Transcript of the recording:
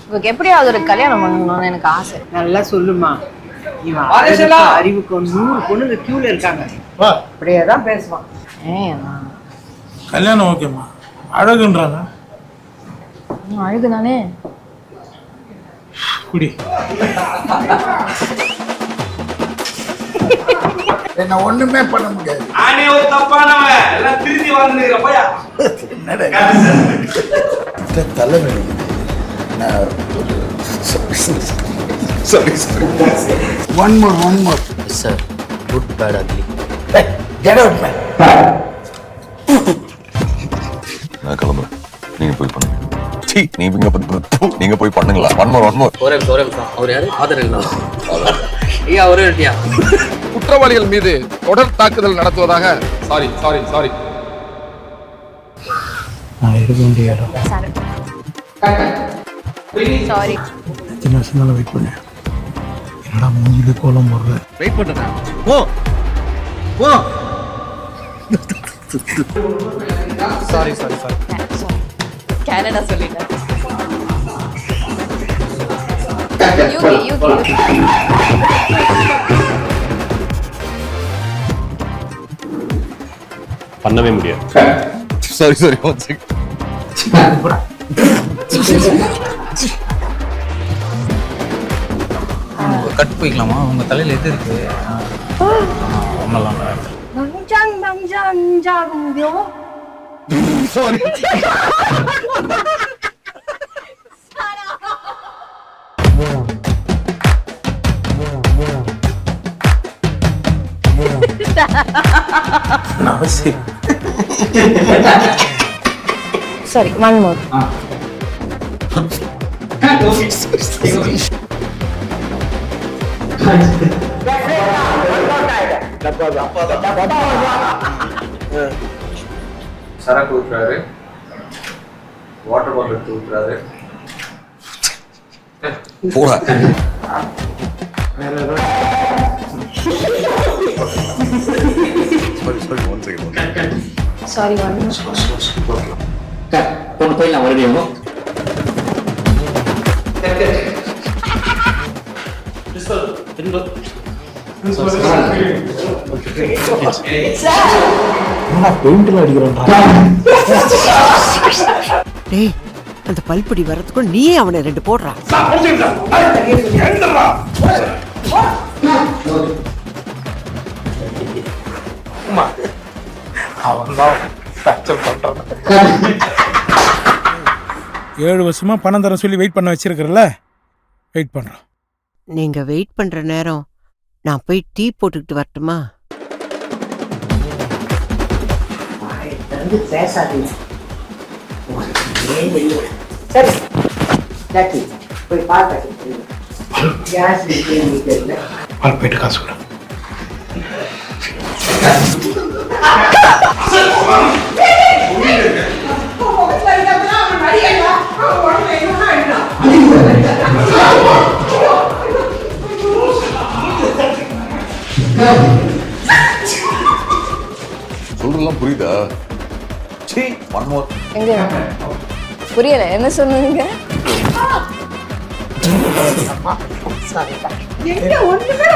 உங்களுக்கு எப்படியாவது ஒரு கல்யாணம் பண்ணணும்னு எனக்கு ஆசை. நல்லா சொல்லுமா. இவன் அறிவுக்கு 100 பொண்ணுங்க கியூல இருக்காங்க. அப்படியே தான் பேசுவான். கல்யாணம் ஓகேம்மா. அழகுன்றாங்க. அழகு தானே. குடி. என்ன ஒண்ணுமே பண்ண முடியாது. ஆனே ஒரு தப்பானவன் எல்லாம் திருத்தி வாழ்ந்துக்கிற போயா. என்னடா தலைவலி. Sorry. One more. Yes, sir. Good, bad, ugly. Hey, get out, man. நான் கிளம்புறேன். நீங்க போய் பண்ணுங்க. நீங்க போய் பண்ணுங்களா? One more. ஒரே நிமிஷம். அவர் யாரு? ஆதர் இல்ல. ஐயா ஒரே நிமிஷம். குற்றவாளிகள் மீது தொடர் தாக்குதல் நடத்துவதாக சாரி நான் இருக்க வேண்டிய இடம். சாரி. எத்தனை வருஷம் வெயிட் பண்ணேன். என்னடா மூஞ்சில கோலம் போடுற. வெயிட் பண்ணுறேன். ஓ சாரி கனடா சொல்லிட்டேன். UK. பண்ணவே முடியாது. Sorry one second. கட் போய்க்கலாமா? உங்க தலையில எது இருக்கு? Sorry. Sorry, one more. சரக்கு ஊத்துறாரு, வாட்டர் பாட்டில் ஊத்துறாரு. போடா. Sorry, one more. கொண்டு போய் நான் மறுபடியும் அந்த பல்படி வரதுக்குள்ள நீயே அவனை 2 போடுறான். அவன்தான் 7 வருஷமா பணம் தர சொல்லி வெயிட் பண்ண வச்சிருக்கிறல்ல, வெயிட் பண்றோம். நீங்க வெயிட் பண்ற நேரம் நான் போய் டீ போட்டுக்கிட்டு வரட்டுமா? சரி போய் பார்த்து போயிட்டு காசு கூட. சொல்றதெல்லாம் புரியுதா? One more. புரியல, என்ன சொன்னீங்க? ஒண்ணுமே